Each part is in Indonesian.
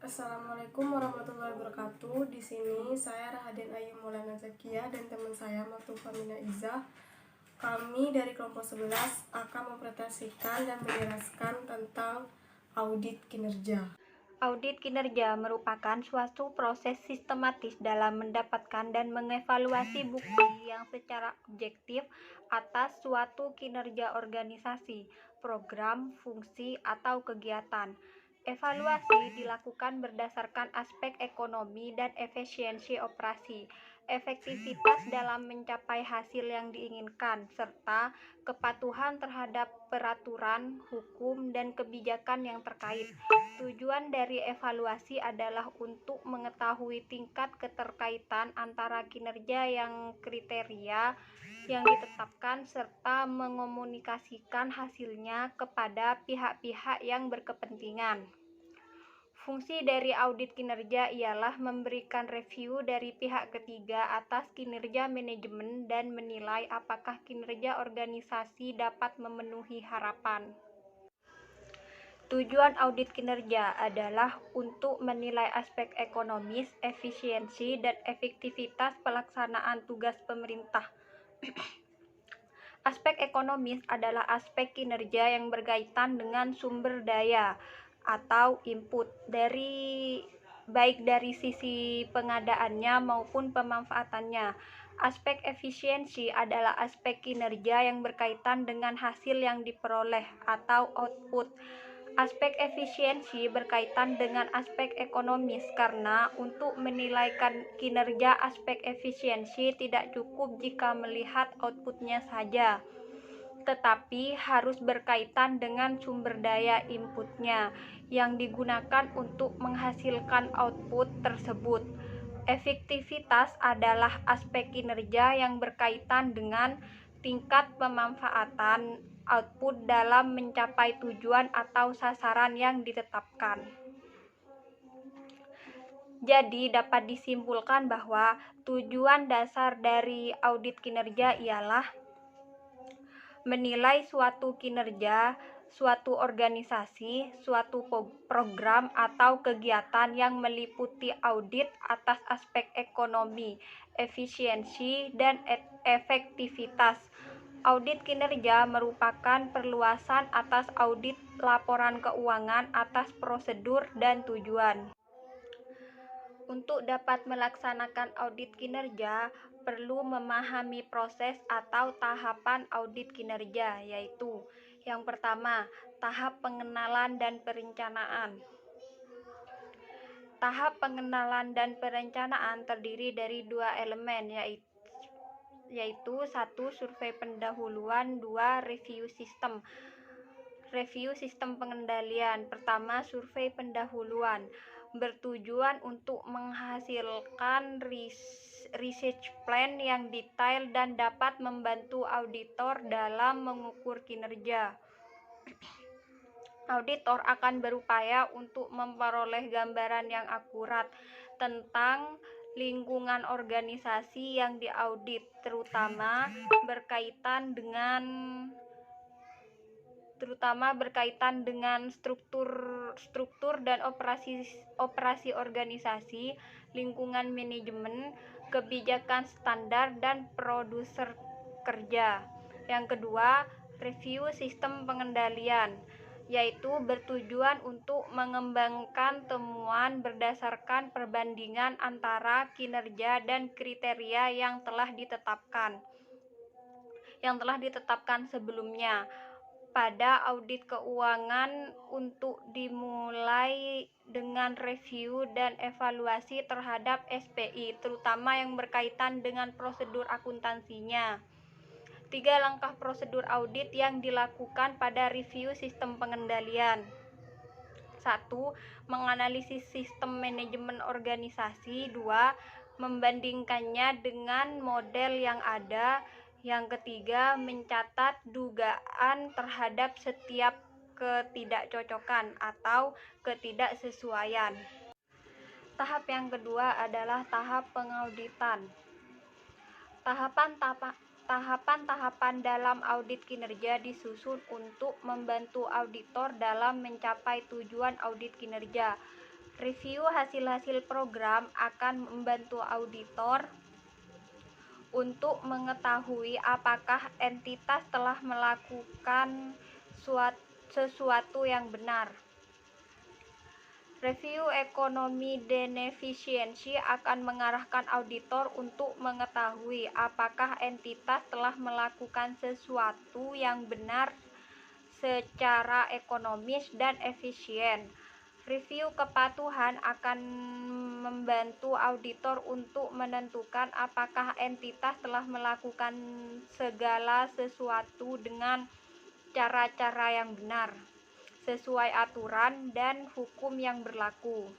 Assalamualaikum warahmatullahi wabarakatuh. Di sini saya Rahadin Ayu Maulana Zakia dan teman saya Matufa Mina Izzah. Kami dari kelompok 11 akan mempresentasikan dan menjelaskan tentang audit kinerja. Audit kinerja merupakan suatu proses sistematis dalam mendapatkan dan mengevaluasi bukti yang secara objektif atas suatu kinerja organisasi, program, fungsi, atau kegiatan. Evaluasi dilakukan berdasarkan aspek ekonomi dan efisiensi operasi, efektivitas dalam mencapai hasil yang diinginkan, serta kepatuhan terhadap peraturan, hukum, dan kebijakan yang terkait. Tujuan dari evaluasi adalah untuk mengetahui tingkat keterkaitan antara kinerja yang kriteria yang ditetapkan serta mengomunikasikan hasilnya kepada pihak-pihak yang berkepentingan. Fungsi dari audit kinerja ialah memberikan review dari pihak ketiga atas kinerja manajemen dan menilai apakah kinerja organisasi dapat memenuhi harapan. Tujuan audit kinerja adalah untuk menilai aspek ekonomis, efisiensi, dan efektivitas pelaksanaan tugas pemerintah. Aspek ekonomis adalah aspek kinerja yang berkaitan dengan sumber daya atau input baik dari sisi pengadaannya maupun pemanfaatannya. Aspek efisiensi adalah aspek kinerja yang berkaitan dengan hasil yang diperoleh atau output. Aspek efisiensi berkaitan dengan aspek ekonomis karena untuk menilai kinerja aspek efisiensi tidak cukup jika melihat outputnya saja, tetapi harus berkaitan dengan sumber daya inputnya yang digunakan untuk menghasilkan output tersebut. Efektivitas adalah aspek kinerja yang berkaitan dengan tingkat pemanfaatan output dalam mencapai tujuan atau sasaran yang ditetapkan. Jadi dapat disimpulkan bahwa tujuan dasar dari audit kinerja ialah menilai suatu kinerja, suatu organisasi, suatu program atau kegiatan yang meliputi audit atas aspek ekonomi, efisiensi, dan efektivitas. Audit kinerja merupakan perluasan atas audit laporan keuangan atas prosedur dan tujuan. Untuk dapat melaksanakan audit kinerja, perlu memahami proses atau tahapan audit kinerja, yaitu yang pertama, tahap pengenalan dan perencanaan. Tahap pengenalan dan perencanaan terdiri dari dua elemen, yaitu satu, survei pendahuluan, dua, review sistem. Review sistem pengendalian. Pertama, survei pendahuluan bertujuan untuk menghasilkan research plan yang detail dan dapat membantu auditor dalam mengukur kinerja. Auditor akan berupaya untuk memperoleh gambaran yang akurat tentang lingkungan organisasi yang diaudit, terutama berkaitan dengan struktur dan operasi organisasi, lingkungan manajemen, kebijakan standar, dan produser kerja. Yang kedua, review sistem pengendalian, yaitu bertujuan untuk mengembangkan temuan berdasarkan perbandingan antara kinerja dan kriteria yang telah ditetapkan sebelumnya. Pada audit keuangan, untuk dimulai dengan review dan evaluasi terhadap SPI, terutama yang berkaitan dengan prosedur akuntansinya. 3 langkah prosedur audit yang dilakukan pada review sistem pengendalian. 1. Menganalisis sistem manajemen organisasi. 2. Membandingkannya dengan model yang ada. Yang ketiga, mencatat dugaan terhadap setiap ketidakcocokan atau ketidaksesuaian. Tahap yang kedua adalah tahap pengauditan. Tahapan-tahapan dalam audit kinerja disusun untuk membantu auditor dalam mencapai tujuan audit kinerja. Review hasil-hasil program akan membantu auditor untuk mengetahui apakah entitas telah melakukan sesuatu yang benar. Review ekonomi dan efisiensi akan mengarahkan auditor untuk mengetahui apakah entitas telah melakukan sesuatu yang benar secara ekonomis dan efisien. Review kepatuhan akan membantu auditor untuk menentukan apakah entitas telah melakukan segala sesuatu dengan cara-cara yang benar, sesuai aturan dan hukum yang berlaku.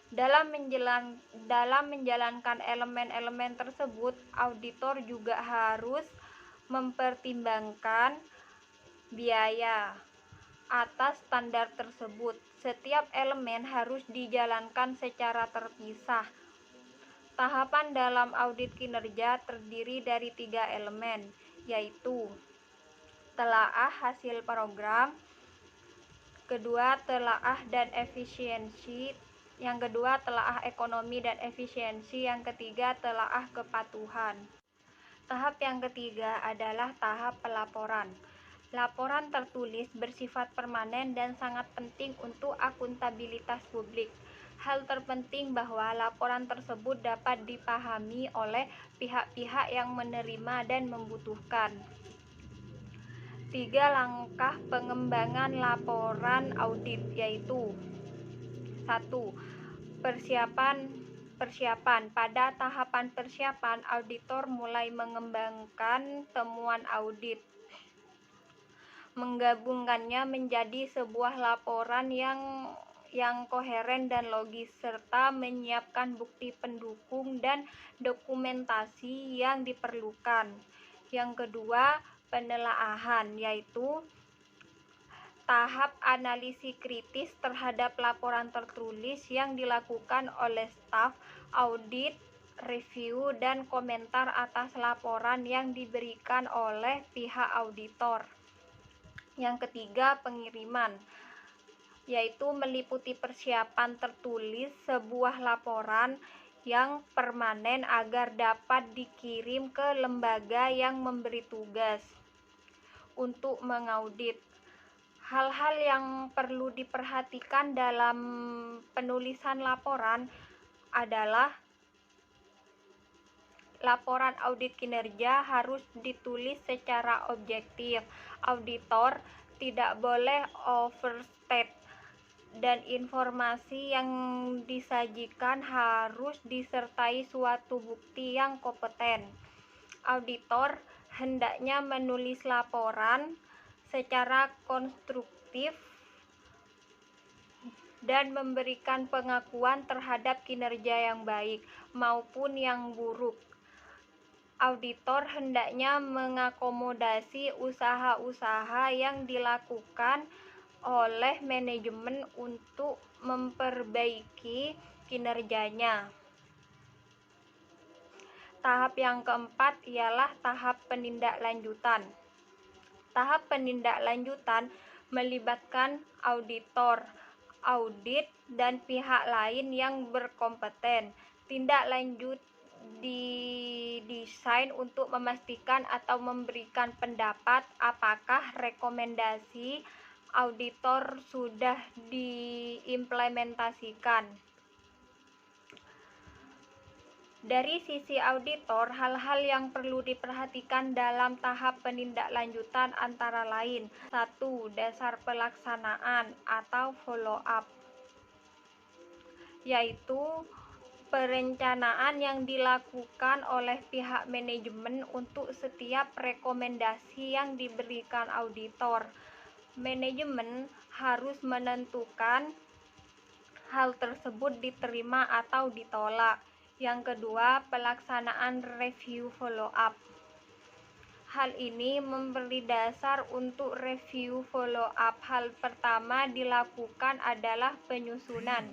Dalam menjalankan elemen-elemen tersebut, auditor juga harus mempertimbangkan biaya atas standar tersebut. Setiap elemen harus dijalankan secara terpisah. Tahapan dalam audit kinerja terdiri dari 3 elemen, yaitu telaah hasil program, kedua telaah dan efisiensi, yang kedua telaah ekonomi dan efisiensi, yang ketiga telaah kepatuhan. Tahap yang ketiga adalah tahap pelaporan. Laporan tertulis bersifat permanen dan sangat penting untuk akuntabilitas publik. Hal terpenting bahwa laporan tersebut dapat dipahami oleh pihak-pihak yang menerima dan membutuhkan. 3 langkah pengembangan laporan audit, yaitu 1. Persiapan. Pada tahapan persiapan, auditor mulai mengembangkan temuan audit, menggabungkannya menjadi sebuah laporan yang koheren dan logis, serta menyiapkan bukti pendukung dan dokumentasi yang diperlukan. Yang kedua, penelaahan, yaitu tahap analisis kritis terhadap laporan tertulis yang dilakukan oleh staf audit, review, dan komentar atas laporan yang diberikan oleh pihak auditor. Yang ketiga, pengiriman, yaitu meliputi persiapan tertulis sebuah laporan yang permanen agar dapat dikirim ke lembaga yang memberi tugas untuk mengaudit. Hal-hal yang perlu diperhatikan dalam penulisan laporan adalah laporan audit kinerja harus ditulis secara objektif. Auditor tidak boleh overstate, dan informasi yang disajikan harus disertai suatu bukti yang kompeten. Auditor hendaknya menulis laporan secara konstruktif dan memberikan pengakuan terhadap kinerja yang baik maupun yang buruk. Auditor hendaknya mengakomodasi usaha-usaha yang dilakukan oleh manajemen untuk memperbaiki kinerjanya. Tahap yang keempat ialah tahap penindaklanjutan. Tahap penindaklanjutan melibatkan auditor, audit, dan pihak lain yang berkompeten. Tindak lanjut didesain untuk memastikan atau memberikan pendapat apakah rekomendasi auditor sudah diimplementasikan. Dari sisi auditor, hal-hal yang perlu diperhatikan dalam tahap penindaklanjutan antara lain: 1. Dasar pelaksanaan atau follow up, yaitu perencanaan yang dilakukan oleh pihak manajemen untuk setiap rekomendasi yang diberikan auditor. Manajemen harus menentukan hal tersebut diterima atau ditolak. Yang kedua, pelaksanaan review follow up. Hal ini memberi dasar untuk review follow up. Hal pertama dilakukan adalah penyusunan.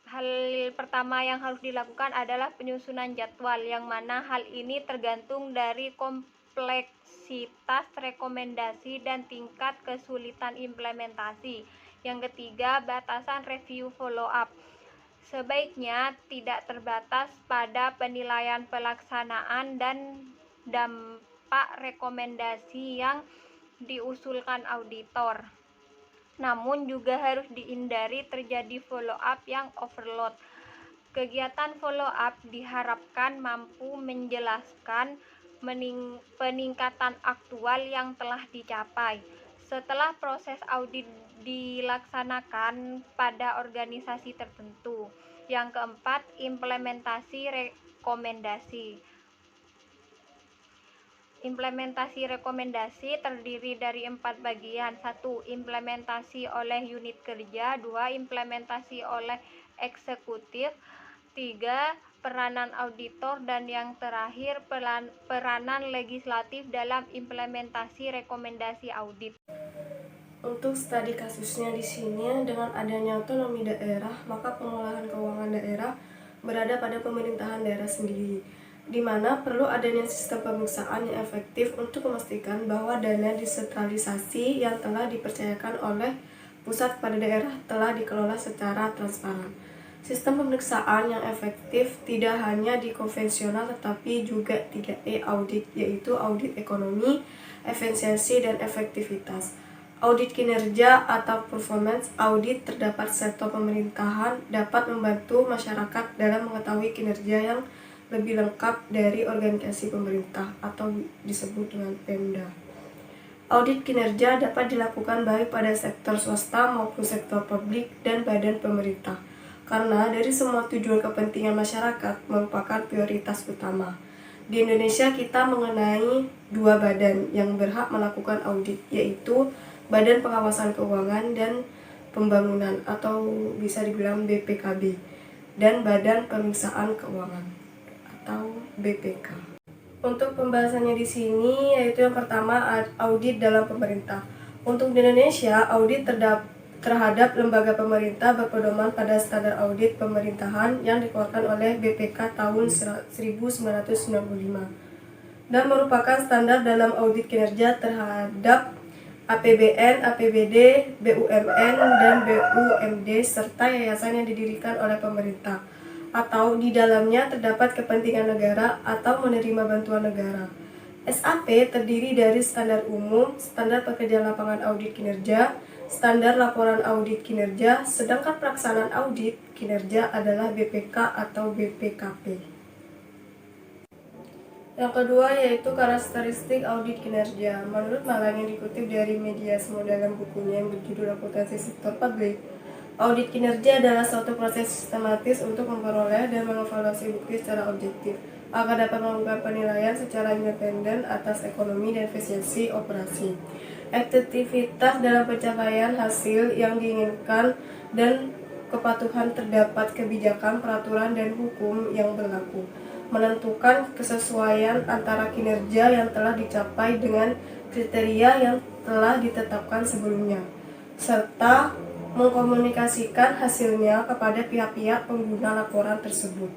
Hal pertama yang harus dilakukan adalah penyusunan jadwal, yang mana hal ini tergantung dari kompleksitas rekomendasi dan tingkat kesulitan implementasi. Yang ketiga, batasan review follow up. Sebaiknya tidak terbatas pada penilaian pelaksanaan dan dampak rekomendasi yang diusulkan auditor. Namun juga harus dihindari terjadi follow up yang overload. Kegiatan follow up diharapkan mampu menjelaskan peningkatan aktual yang telah dicapai setelah proses audit dilaksanakan pada organisasi tertentu. Yang keempat, implementasi rekomendasi. Implementasi rekomendasi terdiri dari 4 bagian. 1. Implementasi oleh unit kerja. 2. Implementasi oleh eksekutif. 3. Peranan auditor. Dan yang terakhir, peranan legislatif dalam implementasi rekomendasi audit. Untuk studi kasusnya di sini, dengan adanya otonomi daerah, maka pengolahan keuangan daerah berada pada pemerintahan daerah sendiri, di mana perlu adanya sistem pemeriksaan yang efektif untuk memastikan bahwa dana desentralisasi yang telah dipercayakan oleh pusat pada daerah telah dikelola secara transparan. Sistem pemeriksaan yang efektif tidak hanya di konvensional tetapi juga 3E audit, yaitu audit ekonomi, efisiensi, dan efektivitas. Audit kinerja atau performance audit terdapat sektor pemerintahan dapat membantu masyarakat dalam mengetahui kinerja yang lebih lengkap dari organisasi pemerintah atau disebut dengan Pemda. Audit kinerja dapat dilakukan baik pada sektor swasta maupun sektor publik dan badan pemerintah, karena dari semua tujuan kepentingan masyarakat merupakan prioritas utama. Di Indonesia kita mengenai 2 badan yang berhak melakukan audit, yaitu Badan Pengawasan Keuangan dan Pembangunan atau bisa dibilang BPKB, dan Badan Pemeriksaan Keuangan atau BPK. Untuk pembahasannya di sini yaitu yang pertama, audit dalam pemerintah. Untuk di Indonesia, audit terhadap lembaga pemerintah berpedoman pada standar audit pemerintahan yang dikeluarkan oleh BPK tahun 1995 dan merupakan standar dalam audit kinerja terhadap APBN, APBD, BUMN, dan BUMD serta yayasan yang didirikan oleh pemerintah atau di dalamnya terdapat kepentingan negara atau menerima bantuan negara. SAP terdiri dari standar umum, standar pekerjaan lapangan audit kinerja, standar laporan audit kinerja, sedangkan pelaksanaan audit kinerja adalah BPK atau BPKP. Yang kedua yaitu karakteristik audit kinerja. Menurut Malang yang dikutip dari media semua dalam bukunya yang berjudul Akuntansi Sektor Publik, audit kinerja adalah suatu proses sistematis untuk memperoleh dan mengevaluasi bukti secara objektif agar dapat melakukan penilaian secara independen atas ekonomi dan efisiensi operasi, efektivitas dalam pencapaian hasil yang diinginkan, dan kepatuhan terdapat kebijakan, peraturan, dan hukum yang berlaku, menentukan kesesuaian antara kinerja yang telah dicapai dengan kriteria yang telah ditetapkan sebelumnya, serta mengkomunikasikan hasilnya kepada pihak-pihak pengguna laporan tersebut.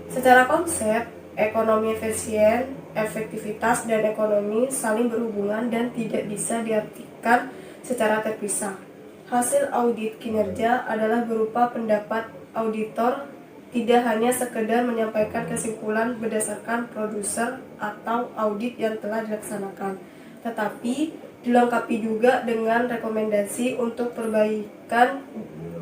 Secara konsep, ekonomi efisien, efektivitas, dan ekonomi saling berhubungan dan tidak bisa diartikan secara terpisah. Hasil audit kinerja adalah berupa pendapat auditor, tidak hanya sekedar menyampaikan kesimpulan berdasarkan produser atau audit yang telah dilaksanakan, tetapi dilengkapi juga dengan rekomendasi untuk perbaikan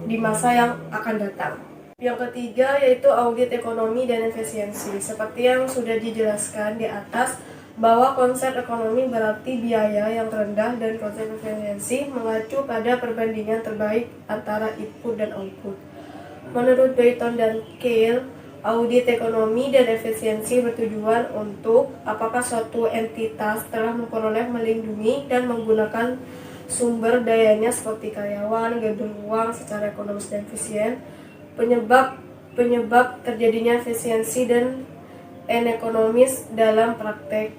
di masa yang akan datang. Yang ketiga yaitu audit ekonomi dan efisiensi. Seperti yang sudah dijelaskan di atas, bahwa konsep ekonomi berarti biaya yang rendah dan konsep efisiensi mengacu pada perbandingan terbaik antara input dan output. Menurut Dayton dan Cale, audit ekonomi dan efisiensi bertujuan untuk apakah suatu entitas telah memperoleh, melindungi, dan menggunakan sumber dayanya seperti karyawan, gedung, uang secara ekonomis dan efisien, penyebab terjadinya efisiensi dan ekonomis dalam praktek.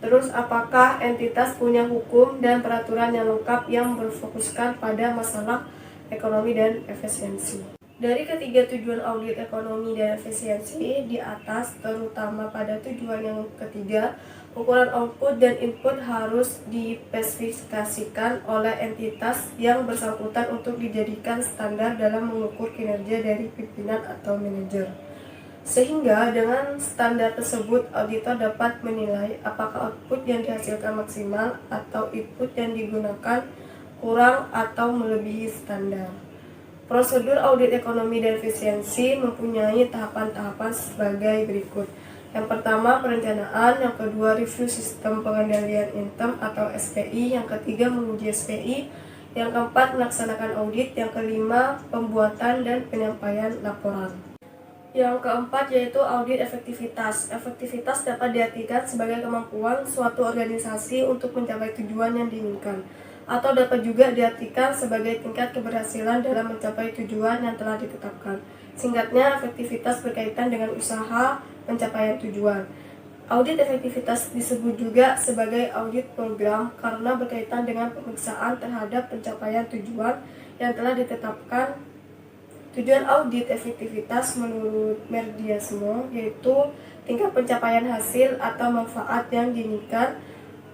Terus apakah entitas punya hukum dan peraturan yang lengkap yang berfokuskan pada masalah ekonomi dan efisiensi. Dari ketiga tujuan audit ekonomi dan efisiensi di atas, terutama pada tujuan yang ketiga, ukuran output dan input harus dispesifikasikan oleh entitas yang bersangkutan untuk dijadikan standar dalam mengukur kinerja dari pimpinan atau manajer. Sehingga dengan standar tersebut, auditor dapat menilai apakah output yang dihasilkan maksimal atau input yang digunakan kurang atau melebihi standar. Prosedur audit ekonomi dan efisiensi mempunyai tahapan-tahapan sebagai berikut. Yang pertama, perencanaan. Yang kedua, review sistem pengendalian item atau SPI. Yang ketiga, menguji SPI. Yang keempat, melaksanakan audit. Yang kelima, pembuatan dan penyampaian laporan. Yang keempat yaitu audit efektivitas. Efektivitas dapat diartikan sebagai kemampuan suatu organisasi untuk mencapai tujuan yang diinginkan, atau dapat juga diartikan sebagai tingkat keberhasilan dalam mencapai tujuan yang telah ditetapkan. Singkatnya, efektivitas berkaitan dengan usaha pencapaian tujuan. Audit efektivitas disebut juga sebagai audit program karena berkaitan dengan pemeriksaan terhadap pencapaian tujuan yang telah ditetapkan. Tujuan audit efektivitas menurut Merdiasmo yaitu tingkat pencapaian hasil atau manfaat yang diinginkan,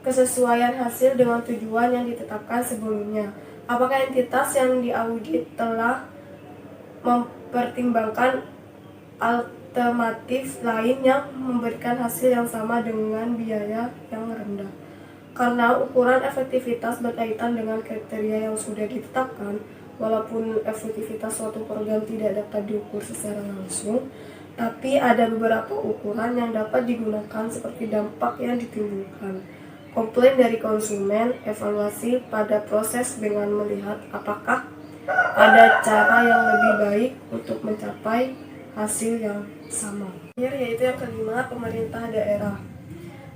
kesesuaian hasil dengan tujuan yang ditetapkan sebelumnya. Apakah entitas yang diaudit telah mempertimbangkan alternatif lain yang memberikan hasil yang sama dengan biaya yang rendah. Karena ukuran efektivitas berkaitan dengan kriteria yang sudah ditetapkan, walaupun efektivitas suatu program tidak dapat diukur secara langsung, tapi ada beberapa ukuran yang dapat digunakan seperti dampak yang ditimbulkan, komplain dari konsumen, evaluasi pada proses dengan melihat apakah ada cara yang lebih baik untuk mencapai hasil yang sama. Yaitu yang kelima, pemerintah daerah.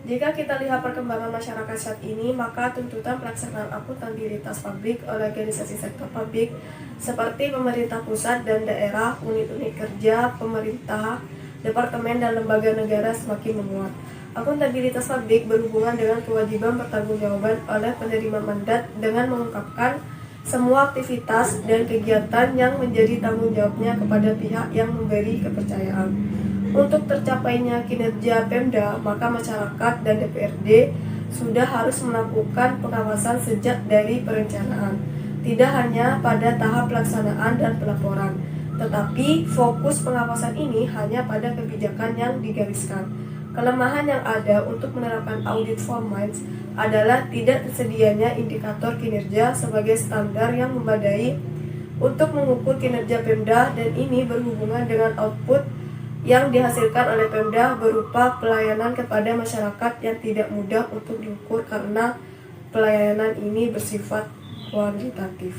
Jika kita lihat perkembangan masyarakat saat ini, maka tuntutan pelaksanaan akuntabilitas publik oleh organisasi sektor publik seperti pemerintah pusat dan daerah, unit-unit kerja, pemerintah, departemen, dan lembaga negara semakin menguat. Akuntabilitas publik berhubungan dengan kewajiban pertanggungjawaban oleh penerima mandat dengan mengungkapkan semua aktivitas dan kegiatan yang menjadi tanggung jawabnya kepada pihak yang memberi kepercayaan. Untuk tercapainya kinerja Pemda, maka masyarakat dan DPRD sudah harus melakukan pengawasan sejak dari perencanaan, tidak hanya pada tahap pelaksanaan dan pelaporan, tetapi fokus pengawasan ini hanya pada kebijakan yang digariskan. Kelemahan yang ada untuk menerapkan audit formats adalah tidak tersedianya indikator kinerja sebagai standar yang memadai untuk mengukur kinerja Pemda, dan ini berhubungan dengan output yang dihasilkan oleh Pemda berupa pelayanan kepada masyarakat yang tidak mudah untuk diukur karena pelayanan ini bersifat kuantitatif.